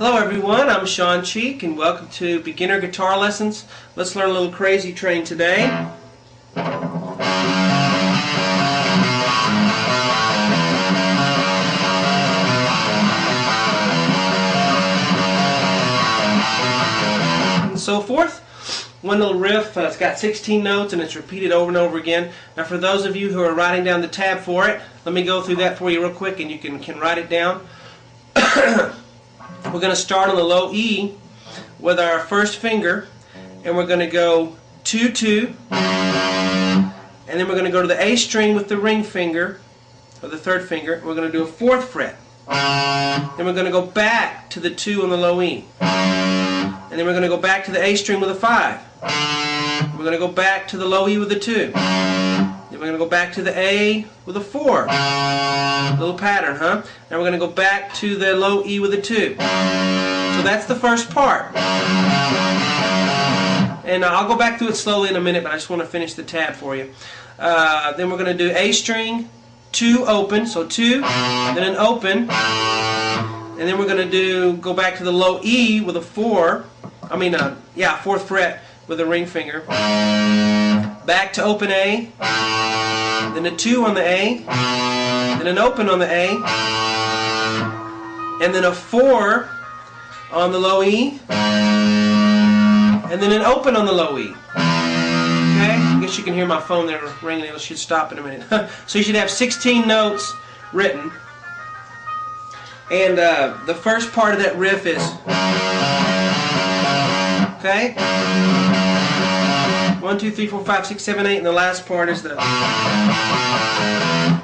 Hello everyone, I'm Sean Cheek and welcome to Beginner Guitar Lessons. Let's learn a little Crazy Train today. And so forth. One little riff, it's got 16 notes and it's repeated over and over again. Now for those of you who are writing down the tab for it, let me go through that for you real quick and you can write it down. We're going to start on the low E with our first finger, and we're going to go 2-2, and then we're going to go to the A string with the ring finger, or the third finger, and we're going to do a 4th fret. Then we're going to go back to the 2 on the low E, and then we're going to go back to the A string with a 5. We're going to go back to the low E with a 2. Then we're going to go back to the A with a 4. Little pattern, huh? Now we're going to go back to the low E with a 2. So that's the first part. And I'll go back through it slowly in a minute, but I just want to finish the tab for you. Then we're going to do A string, 2 open, so 2, then an open, and then we're going to go back to the low E with a 4, 4th fret with a ring finger, back to open A, then a 2 on the A, then an open on the A, and then a 4 on the low E, and then an open on the low E. Okay? I guess you can hear my phone there ringing. It should stop in a minute. So you should have 16 notes written. And the first part of that riff is, okay? 1, 2, 3, 4, 5, 6, 7, 8, and the last part is the...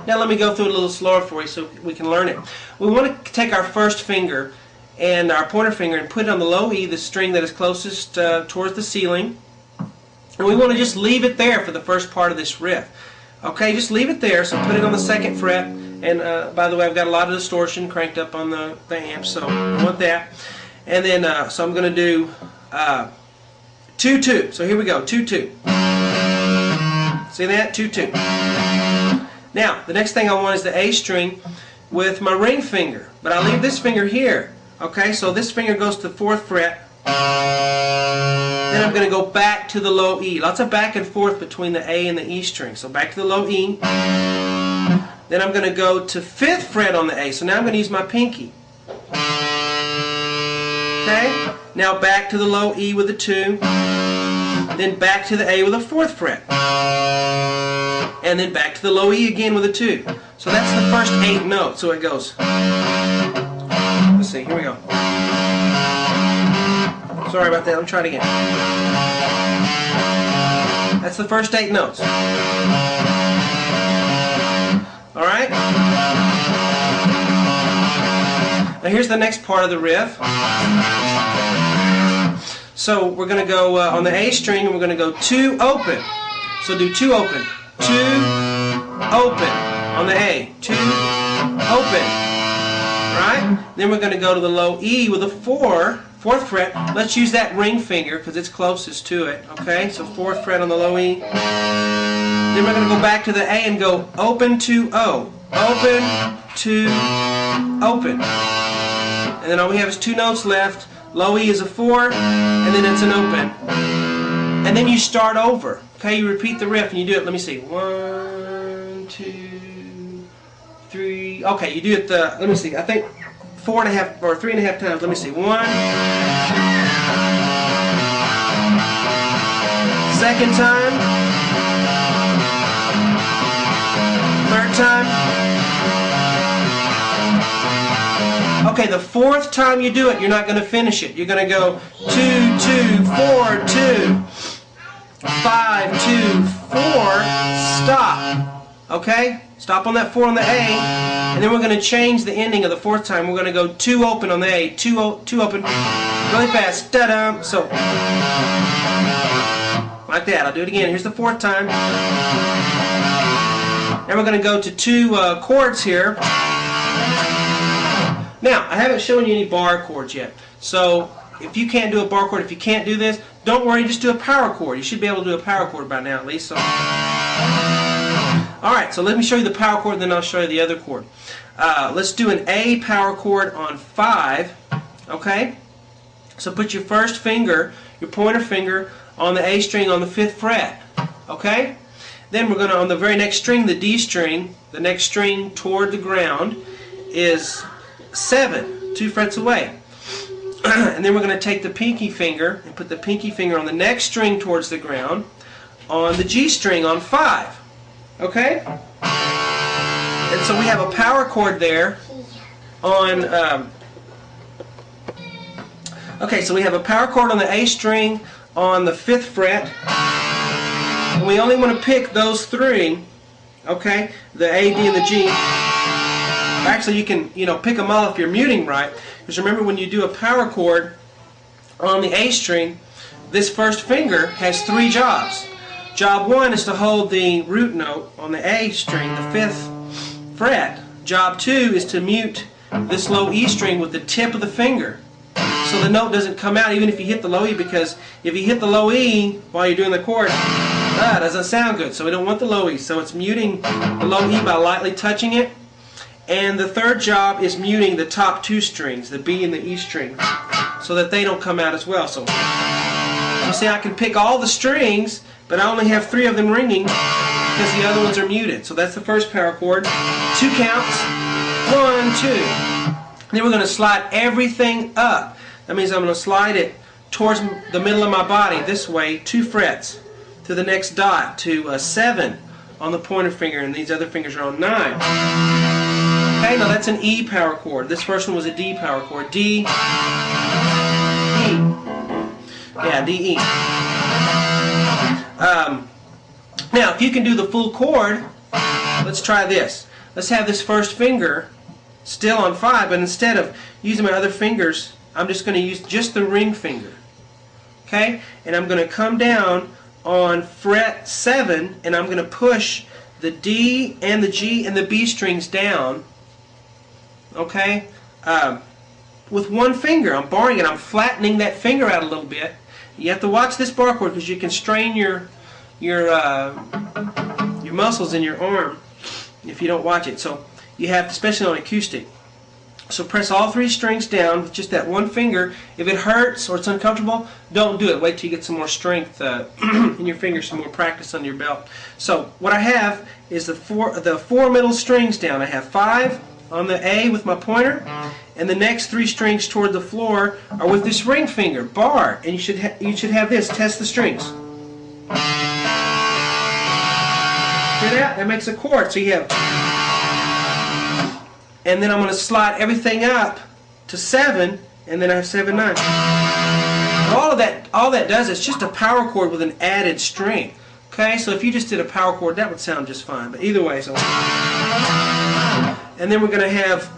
Now let me go through it a little slower for you so we can learn it. We want to take our first finger and our pointer finger and put it on the low E, the string that is closest towards the ceiling. And we want to just leave it there for the first part of this riff. Okay, just leave it there, so put it on the 2nd fret. And by the way, I've got a lot of distortion cranked up on the amp, so I want that. And then, so I'm going to do 2-2. So here we go, 2-2. See that? 2-2. Now, the next thing I want is the A string with my ring finger. But I leave this finger here. Okay, so this finger goes to the 4th fret. Then I'm going to go back to the low E. Lots of back and forth between the A and the E string. So back to the low E. Then I'm going to go to 5th fret on the A. So now I'm going to use my pinky. Okay, now back to the low E with a 2. Then back to the A with a 4th fret. And then back to the low E again with a 2. So that's the first 8 notes. So it goes. Let's see, here we go. Sorry about that, let me try it again. That's the first 8 notes. Alright? Now here's the next part of the riff. So we're going to go on the A string and we're going to go 2 open. So do 2 open. 2 open on the A. 2 open. Right? Then we're going to go to the low E with a 4th fret. Let's use that ring finger because it's closest to it. Okay? So 4th fret on the low E. Then we're going to go back to the A and go open to O. Open to open. And then all we have is 2 notes left. Low E is a 4, and then it's an open. And then you start over. Okay, you repeat the riff and you do it. Let me see. 1, 2, 3. Okay, you do it let me see. I think 4.5 or 3.5 times. Let me see. 1. 2nd time. 3rd time. Okay, the 4th time you do it, you're not going to finish it. You're going to go 2, 2, 4, 2, 5, 2, 4, stop. Okay? Stop on that 4 on the A, and then we're going to change the ending of the 4th time. We're going to go 2 open on the A, 2 open, really fast. Da-dum. So, like that. I'll do it again. Here's the 4th time. And we're going to go to 2 chords here. Now, I haven't shown you any bar chords yet. So, if you can't do a bar chord, if you can't do this, don't worry, just do a power chord. You should be able to do a power chord by now at least. So. Alright, so let me show you the power chord, then I'll show you the other chord. Let's do an A power chord on 5. Okay? So put your first finger, your pointer finger, on the A string on the 5th fret. Okay? Then we're going to, on the very next string, the D string, the next string toward the ground, is 7, 2 frets away. And then we're going to take the pinky finger and put the pinky finger on the next string towards the ground on the G string on 5. Okay? And so we have a power chord there on... okay, so we have a power chord on the A string on the 5th fret. And we only want to pick those 3, okay? The A, D, and the G. Actually, you can, pick them all if you're muting right. Because remember, when you do a power chord on the A string, this first finger has 3 jobs. Job 1 is to hold the root note on the A string, the 5th fret. Job 2 is to mute this low E string with the tip of the finger, so the note doesn't come out even if you hit the low E, because if you hit the low E while you're doing the chord, it doesn't sound good. So we don't want the low E. So it's muting the low E by lightly touching it. And the third job is muting the top 2 strings, the B and the E string, so that they don't come out as well. So you see, I can pick all the strings, but I only have 3 of them ringing because the other ones are muted. So that's the first power chord. 2 counts. 1, 2. Then we're going to slide everything up. That means I'm going to slide it towards the middle of my body this way, 2 frets to the next dot, to 7 on the pointer finger, and these other fingers are on 9. Okay, now that's an E power chord. This first one was a D power chord. D, E. Yeah, D, E. Now, if you can do the full chord, let's try this. Let's have this first finger still on 5, but instead of using my other fingers, I'm just going to use just the ring finger. Okay? And I'm going to come down on fret 7, and I'm going to push the D and the G and the B strings down. Okay? With one finger. I'm barring it. I'm flattening that finger out a little bit. You have to watch this bar chord because you can strain your muscles in your arm if you don't watch it. So you have, especially on acoustic. So press all 3 strings down with just that one finger. If it hurts or it's uncomfortable, don't do it. Wait till you get some more strength in your fingers, some more practice under your belt. So what I have is the four middle strings down. I have 5 on the A with my pointer, and the next 3 strings toward the floor are with this ring finger, bar, and you should have this. Test the strings. Hear that? That makes a chord. So you have, and then I'm going to slide everything up to 7, and then I have 7, 9. All that does is just a power chord with an added string. Okay, so if you just did a power chord, that would sound just fine. But either way, so. And then we're going to have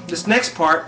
this next part